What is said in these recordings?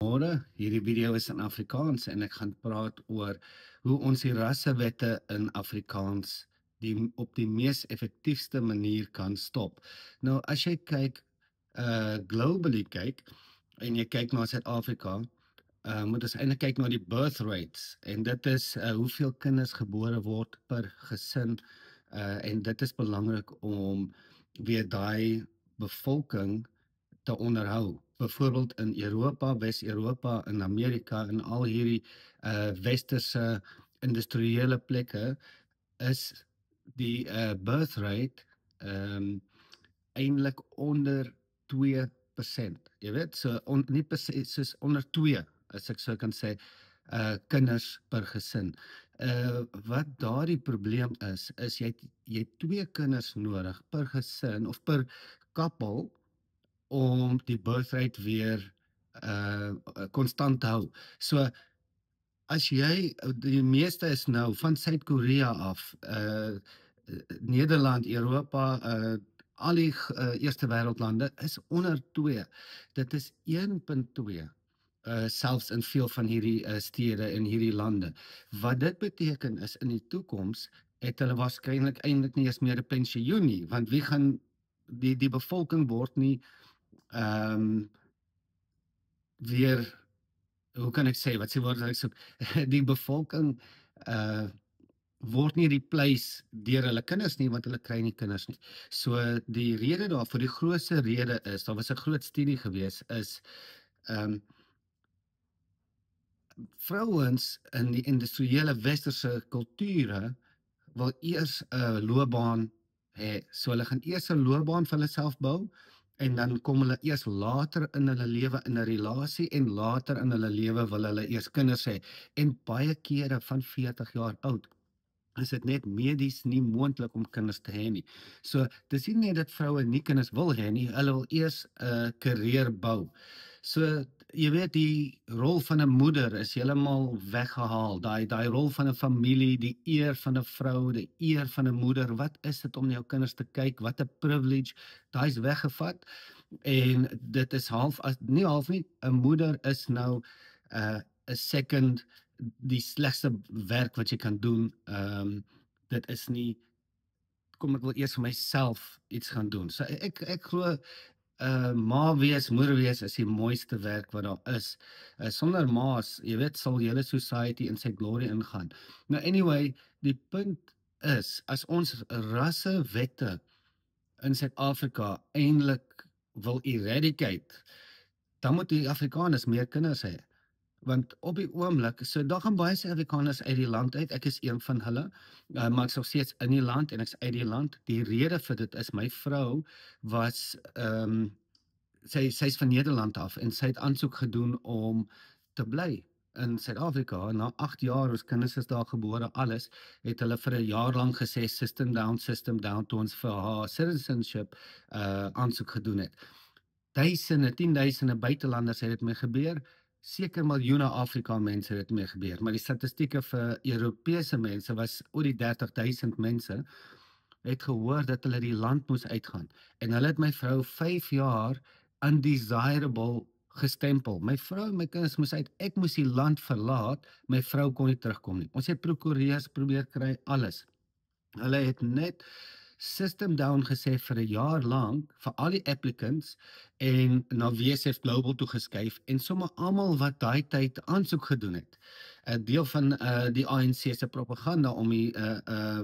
Môre, hierdie video is in Afrikaans en ek gaan praat oor hoe ons die rassewette in Afrikaans op die mees effektiefste manier kan stop. Nou as jy kyk globally kyk en jy kyk na Suid-Afrika, moet ons eintlik kyk na die birth rates en dit is hoeveel kinders gebore word per gesin en dit is belangrik om weer daai bevolking te onderhou. Byvoorbeeld in Europa, Wes-Europa, in Amerika en al hierdie westerse industriële plekke is die birth rate eintlik onder 2%. Jy weet, so nie soos onder 2, as ek so kan sê, kinders per gesin. Wat daardie probleem is jy het 2 kinders nodig per gesin of per couple om die birth rate weer konstant te hou. So as jy, die meeste is nou van Suid-Korea af, Nederland, Europa, al die eerste wêreldlande is onder 2. Dit is 1.2. Selfs in veel van hierdie stede en hierdie lande. Wat dit beteken is in die toekoms het hulle waarskynlik eintlik nie eens meer 'n pensioen nie, want wie gaan die bevolking word nie weer, hoe kan ek sê, wat sê woord ek soek, die bevolking word nie replace deur hulle kinders nie, want hulle kry nie kinders nie. So die rede daarvoor, die grootste rede is, daar was 'n groot studie gewees, is vrouens in die industriële westerse kulture wil eers 'n loopbaan hê. So hulle gaan eers 'n loopbaan vir hulle self bou en dan kom hulle eers later in hulle lewe in 'n relasie en later in hulle lewe wil hulle eers kinders hê. En baie kere van 40 jaar oud is dit net medies nie moontlik om kinders te hê nie. So dis nie net dat vroue nie kinders wil hê nie, hulle wil eers 'n karier bou. So jy weet, die rol van 'n moeder is heeltemal weggehaal. Daai rol van 'n familie, die eer van 'n vrou, die eer van 'n moeder. Wat is dit om na jou kinders te kyk? Wat 'n privilege. Daai is weggevat en dit is nie half nie. 'n Moeder is nou 'n second, die slegste werk wat jy kan doen. Dit is nie, kom ek wil eers vir myself iets gaan doen. So ek glo ma wees, moeder wees is die mooiste werk wat daar is. Sonder ma's, jy weet, sal die hele society in sy glory ingaan. Nou anyway, die punt is, as ons rassewette in Suid-Afrika eintlik wil eradicate, dan moet die Afrikaners meer kinders hê. Want op die oomblik, so daar gaan baie Suid-Afrikaners uit die land uit, ek is een van hulle, maar ek is nog steeds in die land en ek is uit die land. Die rede vir dit is, my vrou was, sy is van Nederland af en sy het aansoek gedoen om te bly in Suid-Afrika. Na 8 jaar, ons kinders is daar gebore, alles, het hulle vir 'n jaar lank gesê, system down, toe ons vir haar citizenship aansoek gedoen het. Duisende, 10.000 buitelanders het dit mee gebeur, seker miljoene Afrika mense het dit mee gebeur, maar die statistieke vir Europese mense was oor die 30.000 mense, het gehoor dat hulle die land moes uitgaan, en hulle het my vrou 5 jaar undesirable gestempel. My vrou en my kinders moes uit, ek moes die land verlaat, my vrou kon nie terugkom nie. Ons het prokureurs probeer kry, alles. Hulle het net system down gesê vir 'n jaar lank vir al die applicants en na WSF Global toe geskuif en sommer almal wat daai tyd aansoek gedoen het. 'n Deel van die ANC se propaganda om die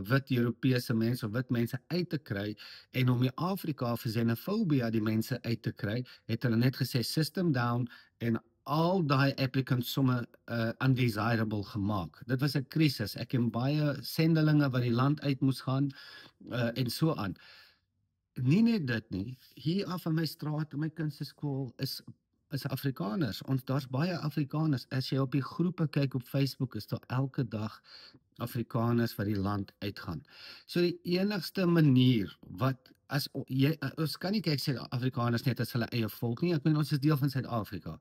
wit Europese mense of wit mense uit te kry en om die Afrika vir xenofobia die mense uit te kry, het hulle net gesê system down en al daai applicants somme undesirable gemaak. Dit was 'n krisis. Ek het baie sendelinge wat die land uit moes gaan en so aan. Nie net dit nie, hier af in my straat, in my kind se skool is Afrikaners. Daar's baie Afrikaners. As jy op die groepe kyk op Facebook, is daar elke dag Afrikaners wat die land uitgaan. So die enigste manier wat, ons kan nie kyk Suid-Afrikaners net as hulle eie volk nie, ek meen ons is deel van Suid-Afrika.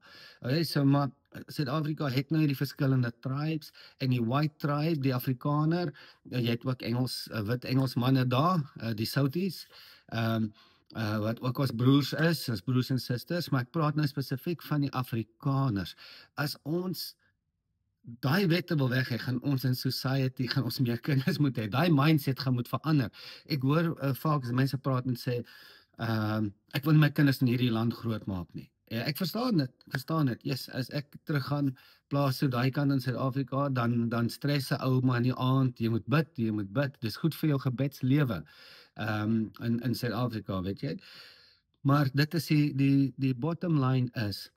So maar Suid-Afrika het nou die verskillende tribes, en die white tribe, die Afrikaner, jy het ook wit Engelsmanne daar, die Southies, wat ook ons broers is, as broers en susters, maar ek praat nou spesifiek van die Afrikaners. As ons daai wette wil weg hê, gaan ons in society, gaan ons meer kinders moet hê. Daai mindset gaan moet verander. Ek hoor vaak as mense praat en sê, ek wil nie my kinders in hierdie land grootmaak nie. Ja, ek verstaan dit. Yes, as ek teruggaan plaas so daai kant in Suid-Afrika, dan stres 'n ou maar in die aand, jy moet bid. Dis goed vir jou gebedslewe. In Suid-Afrika, weet jy. Maar dit is die bottom line is,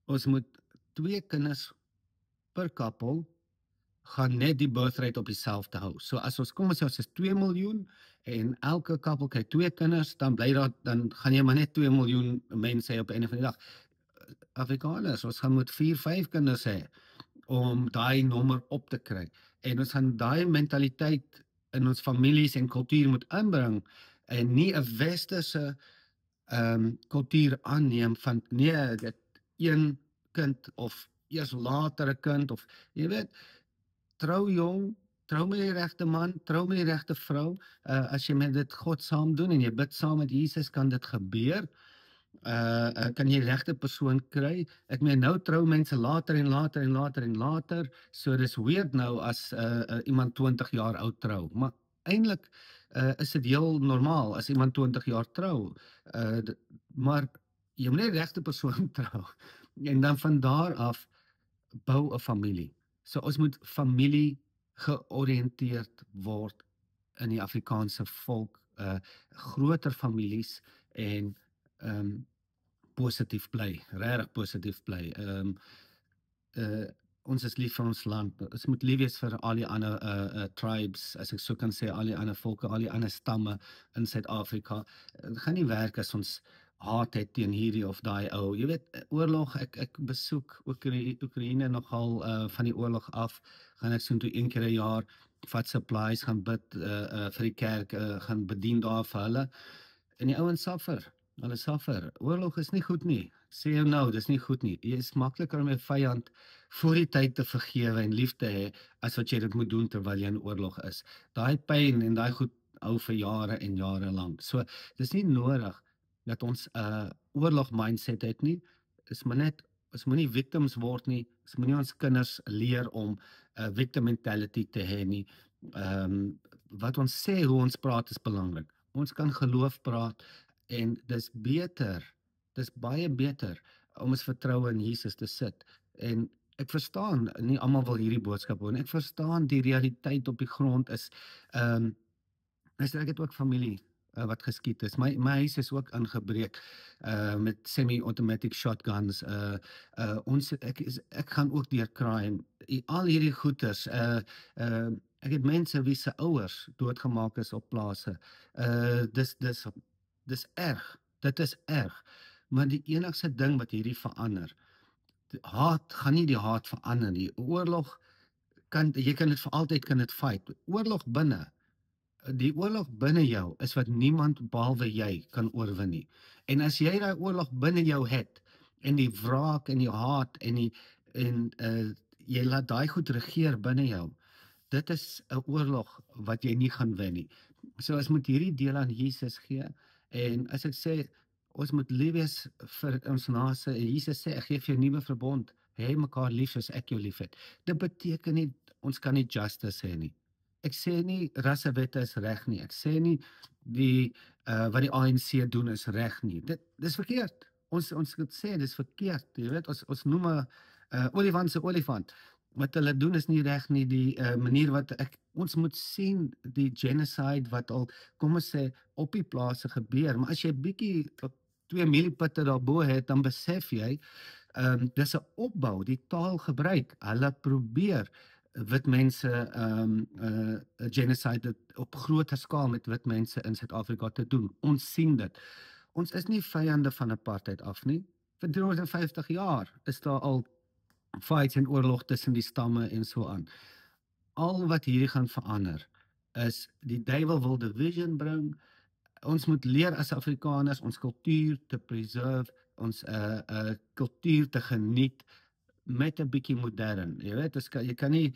ons moet 2 kinders per koppel gaan net die birthrate op dieselfde hou. So as ons kom ons is 2 miljoen en elke koppel kry 2 kinders, dan gaan jy maar net 2 miljoen mense hê op 'n einde van die dag. Afrikaners, ons gaan moet 4, 5 kinders hê om daai nommer op te kry. En ons gaan daai mentaliteit in ons families en kultuur moet inbring en nie 'n westerse kultuur aanneem van nee, dit een kind of eers later 'n kind of jy weet, trou jong, trou met die regte man, trou met die regte vrou. As jy met dit God saam doen en jy bid saam met Jesus, kan dit gebeur. Kan jy die regte persoon kry. Ek meen nou trou mense later en later. So dis weird nou as iemand 20 jaar oud trou. Maar eintlik is dit heel normaal as iemand 20 jaar trou. Maar jy moet net die regte persoon trou. En dan van daar af bou 'n familie. So ons moet familie georiënteerd word in die Afrikaanse volk, groter families en positief bly, regtig positief bly. Ons is lief vir ons land. Ons moet lief wees vir al die ander tribes, as ek so kan sê, al die ander volke, al die ander stamme in Suid-Afrika. Dit gaan nie werk as ons haat het teen hierdie of daai ou. Jy weet, oorlog, ek besoek Oekraïne nogal van die oorlog af, gaan ek so toe 1 keer 'n jaar, vat supplies, gaan bid vir die kerk, gaan bedien daar vir hulle. En die ouens suffer. Hulle suffer. Oorlog is nie goed nie. Sê jou nou, dis nie goed nie. Jy is makliker om 'n vyand voor die tyd te vergewe en lief te hê as wat jy dit moet doen terwyl jy in oorlog is. Daai pyn en daai goed hou vir jare en jare lank. So dis nie nodig dat ons 'n oorlog mindset het nie. Dis maar net ons moenie victims word nie. Ons moenie ons kinders leer om 'n victim mentality te hê nie. Wat ons sê, hoe ons praat is belangrik. Ons kan geloof praat en dis beter. Dis baie beter om ons vertroue in Jesus te sit. En ek verstaan nie almal wil hierdie boodskap hoor nie. Ek verstaan die realiteit op die grond is ek het ook familie wat geskiet is. My huis is ook ingebreek met semi-automatic shotguns. Ek gaan ook deur crime. Al hierdie goeters. Ek het mense wie se ouers doodgemaak is op plase. Dis erg. Dit is erg. Maar die enigste ding wat hierdie verander, haat gaan nie die haat verander nie. Oorlog jy kan dit vir altyd fight. Die oorlog binne jou is wat niemand behalwe jy kan oorwin nie. En as jy daai oorlog binne jou het en die wraak en die haat en jy laat daai goed regeer binne jou, dit is 'n oorlog wat jy nie gaan wen nie. So ons moet hierdie deel aan Jesus gee en as ek sê ons moet lief wees vir ons naaste. Jesus sê ek gee vir jou 'n nuwe verbond. Hê mekaar lief soos ek jou liefhet. Dit beteken nie ons kan nie justice hê nie. Ek sê nie rassewette is reg nie. Ek sê nie wat die ANC doen is reg nie. Dis verkeerd. Ons moet sê dis verkeerd. Jy weet, ons noem 'n olifant se olifant. Wat hulle doen is nie reg nie. Die manier wat ons moet sien die genocide wat al kom ons sê op die plase gebeur. Maar as jy bietjie 2 milliputte daarbo het, dan besef jy dis 'n opbou, die taalgebruik. Hulle probeer wit mense genocide op groter skaal met wit mense in Suid-Afrika te doen. Ons sien dit. Ons is nie vyande van apartheid af nie. Vir 350 jaar is daar al fights en oorlog tussen die stamme en so aan. Al wat hierdie gaan verander is die duiwel wil division bring. Ons moet leer as Afrikaners ons kultuur te preserve, ons kultuur te geniet met 'n bietjie modern. Jy weet, jy kan nie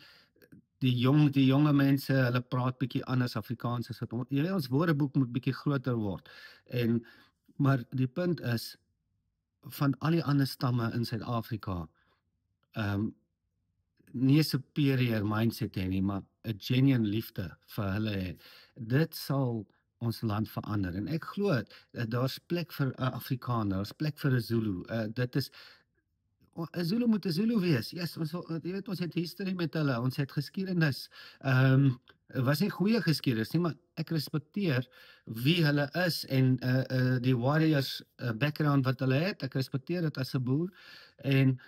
die jonge mense, hulle praat bietjie anders Afrikaans as wat ons woordeboek moet bietjie groter word. Maar die punt is, van al die ander stamme in Suid-Afrika, ehm nie 'n superior mindset hê nie, maar 'n genuine liefde vir hulle hê. Dit sal ons land verander en ek glo daar's plek vir 'n Afrikaner, daar's plek vir 'n Zulu. Dit is 'n Zulu moet 'n Zulu wees. Yes, jy weet ons het history met hulle, ons het geskiedenis. Was nie goeie geskiedenis nie, maar ek respekteer wie hulle is en die warriors background wat hulle het. Ek respekteer dit as 'n boer en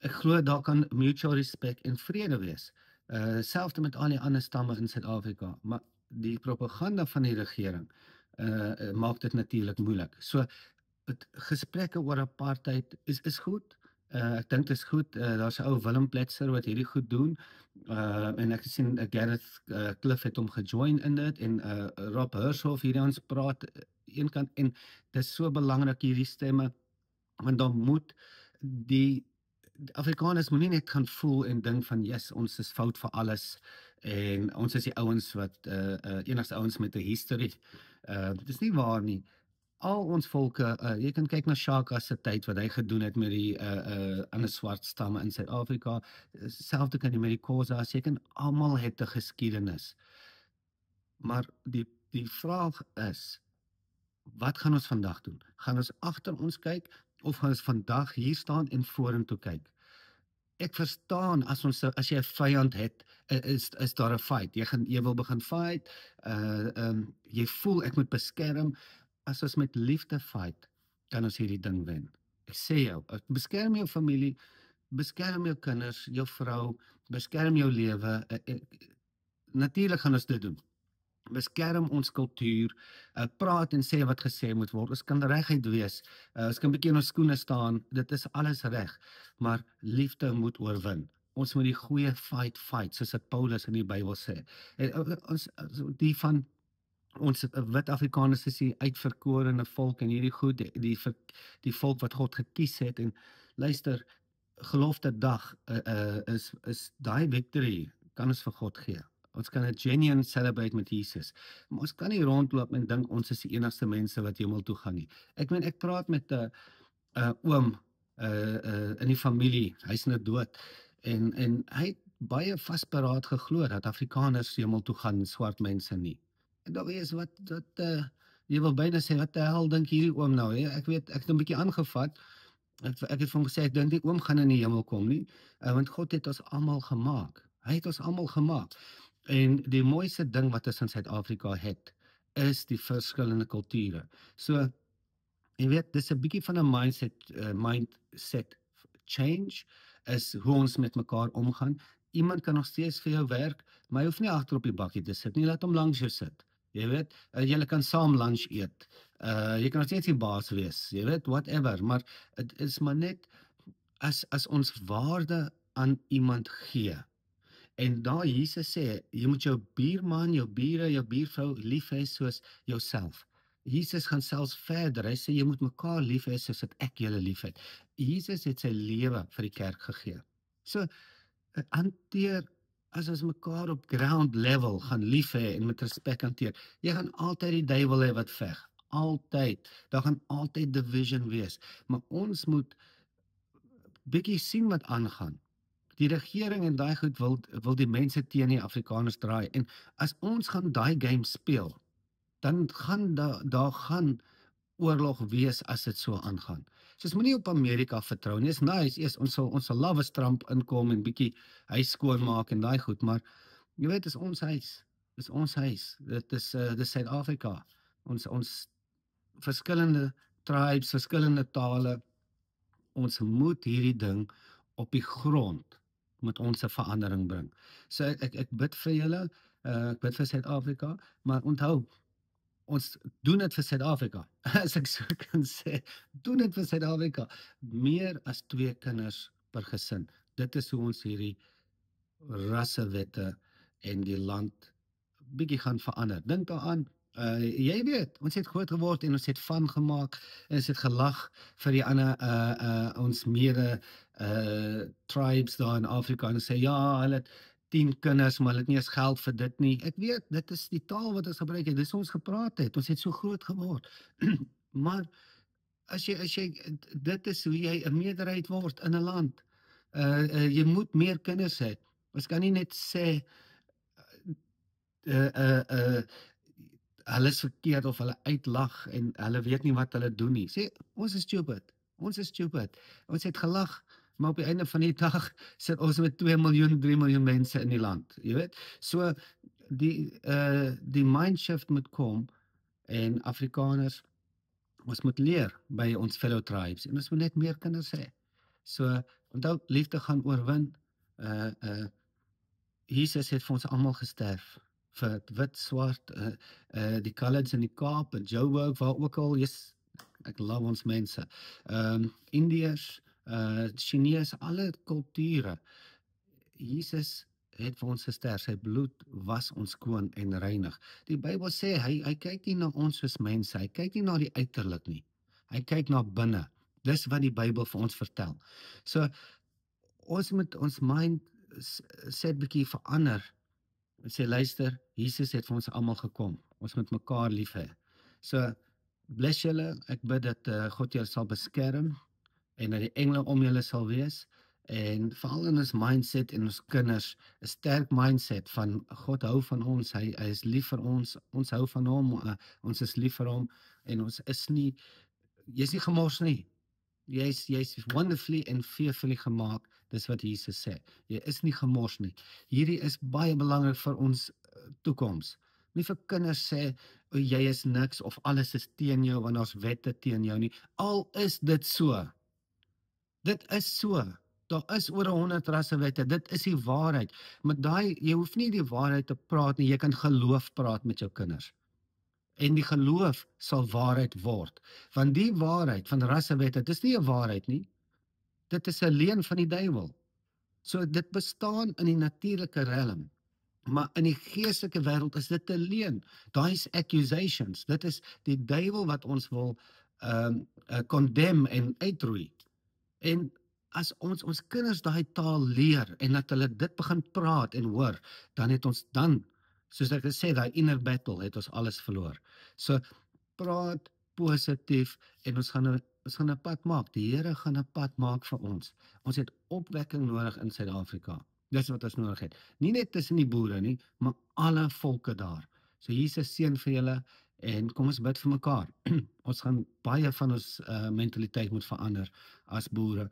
ek glo daar kan mutual respect en vrede wees. Selfs met al die ander stamme in Suid-Afrika, maar die propaganda van die regering maak dit natuurlik moeilik. So gesprekke oor apartheid is goed. Ek dink dit is goed. Daar's 'n ou Willem Pletser wat hierdie goed doen. En ek het sien Gareth Cliff het hom gejoin in dit en Rob Hershoff hierdie ons praat een kant en dis so belangrik hierdie stemme want dan moet die Afrikaners moet nie net gaan voel en dink van yes, ons is fout vir alles en ons is die ouens wat enigste ouens met 'n history. Dit is nie waar nie. Al ons volke, jy kan kyk na Shaka se tyd wat hy gedoen het met die ander swart stamme in Suid-Afrika. Selfs kan jy met die Khoisas, jy kan almal het 'n geskiedenis. Maar die vraag is, wat gaan ons vandag doen? Gaan ons agter ons kyk of gaan ons vandag hier staan en vorentoe kyk? Ek verstaan as jy 'n vyand het, is daar 'n fight. Jy wil begin fight. Jy voel ek moet beskerm. As ons met liefde fight, kan ons hierdie ding wen. Ek sê jou, beskerm jou familie, beskerm jou kinders, jou vrou, beskerm jou lewe. Natuurlik gaan ons dit doen. Beskerm ons kultuur, praat en sê wat gesê moet word. Ons kan reguit wees. Ons kan 'n bietjie in ons skoene staan. Dit is alles reg, maar liefde moet oorwin. Ons moet die goeie fight, soos dit Paulus in die Bybel sê. En ons die van ons wit Afrikaners is die uitverkorene volk en hierdie goed, die volk wat God gekies het en luister, gelofte dag is daai victory kan ons vir God gee. Ons kan 'n genuine celebrate met Jesus. Maar ons kan nie rondloop en dink ons is die enigste mense wat hemel toe gaan nie. Ek meen ek praat met 'n oom in die familie. Hy's nou dood en hy het baie vasberaad geglo dat Afrikaners hemel toe gaan en swart mense nie. En dan weet wat jy wil byna sê wat die hel dink hierdie oom nou, hè? Ek weet ek het 'n bietjie aangevat. Ek het vir hom gesê ek dink die oom gaan in die hemel kom nie, want God het ons almal gemaak. Hy het ons almal gemaak. En die mooiste ding wat ons in Suid-Afrika het, is die verskillende kulture. So, jy weet, dis 'n bietjie van 'n mindset change is hoe ons met mekaar omgaan. Iemand kan nog steeds vir jou werk, maar jy hoef nie agter op die bakkie te sit nie, laat hom langs jou sit. Jy weet, julle kan saam lunch eet. Jy kan nog steeds die baas wees, jy weet, whatever, maar dit is maar net as ons waarde aan iemand gee. En daar Jesus sê, jy moet jou buurman, jou bure, jou buurvrou lief hê soos jouself. Jesus gaan selfs verder. Hy sê jy moet mekaar lief hê soos wat ek julle liefhet. Jesus het sy lewe vir die kerk gegee. So hanteer as ons mekaar op ground level gaan lief hê en met respek hanteer. Jy gaan altyd die duiwel hê wat veg. Altyd. Daar gaan altyd division wees. Maar ons moet bietjie sien wat aangaan. Die regering en daai goed wil die mense teen die Afrikaners draai. En as ons gaan daai game speel, dan gaan daar gaan oorlog wees as dit so aangaan. So ons moenie op Amerika vertrou nie. Is nice. Eers ons sal love as Trump inkom en bietjie huis skoonmaak en daai goed, maar jy weet dis ons huis. Dis ons huis. Dit is Suid-Afrika. Ons verskillende tribes, verskillende tale. Ons moet hierdie ding op die grond moet ons 'n verandering bring. So ek bid vir julle, ek bid vir Suid-Afrika, maar onthou, ons doen dit vir Suid-Afrika. As ek so kan sê, doen dit vir Suid-Afrika. Meer as 2 kinders per gesin. Dit is hoe ons hierdie rassewette en die land bietjie gaan verander. Dink daaraan, jy weet, ons het groot geword en ons het van gemaak en ons het gelag vir die ander ons mede tribes daar in Afrika en sê ja, hulle 10 kinders, maar hulle het nie eens geld vir dit nie. Ek weet, dit is die taal wat ons gebruik het, dis hoe ons gepraat het, ons het so groot geword. Maar as jy dit is hoe jy 'n meerderheid word in 'n land. Jy moet meer kinders hê. Ons kan nie net sê, uh, uh, uh, hulle is verkeerd of hulle uitlag en hulle weet nie wat hulle doen nie. Sê, ons is stupid. Ons is stupid. Ons het gelag, maar op die einde van die dag sit ons met 2 miljoen, 3 miljoen mense in die land, jy weet. So die mindshift moet kom en Afrikaners, ons moet leer by ons fellow tribes en ons moet net meer kinders hê. So onthou, liefde gaan oorwin. Jesus het vir ons almal gesterf, vir wit, swart, die coloureds in die Kaap, en Joburg, waar ook al, yes, ek love ons mense. Indiërs, Chinese, alle kulture. Jesus het vir ons gesterf, sy bloed was ons skoon en reinig. Die Bybel sê, hy kyk nie na ons soos mense, hy kyk nie na die uiterlik nie, hy kyk na binne. Dis wat die Bybel vir ons vertel. So, ons moet ons mindset bietjie verander en sê, luister, Jesus het vir ons almal gekom, ons moet mekaar lief hê. So, bless julle, ek bid dat God julle sal beskerm, en dat die engele om julle sal wees, en veral in ons mindset en ons kinders, 'n sterk mindset van God hou van ons, hy is lief vir ons hou van hom, ons is lief vir hom, en ons is nie, jy's nie gemors nie. Jy's wonderfully and fearfully gemaak, dis wat Jesus sê. Jy is nie gemors nie. Hierdie is baie belangrik vir ons toekoms. Nie vir kinders sê, o, jy is niks, of alles is teen jou, want daar's wette teen jou nie. Al is dit so. Dit is so. Daar is oor 100 rassewette, dit is die waarheid. Maar jy hoef nie die waarheid te praat nie, jy kan geloof praat met jou kinders. En die geloof sal waarheid word. Want die waarheid van rassewette, dit is nie 'n waarheid nie. Dit is 'n leuen van die duiwel. So dit bestaan in die natuurlike realm. Maar in die geestelike wêreld is dit 'n leuen. Daai is accusations. Dit is die duiwel wat ons wil condemn en uitroei. En as ons kinders daai taal leer en dat hulle dit begin praat en hoor, dan het ons soos ek gesê, daai inner battle het ons alles verloor. So praat positief en ons gaan 'n pad maak. Die Here gaan 'n pad maak vir ons. Ons het opwekking nodig in Suid-Afrika. Dis wat ons nodig het. Nie net tussen die boere nie, maar alle volke daar. So Jesus seën vir julle en kom ons bid vir mekaar. Ons gaan baie van ons mentaliteit moet verander as boere,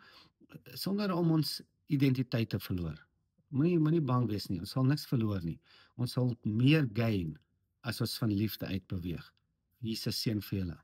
sonder om ons identiteit te verloor. Moenie bang wees nie, ons sal niks verloor nie. Ons sal meer gain as ons van liefde uit beweeg. Jesus seën vir julle.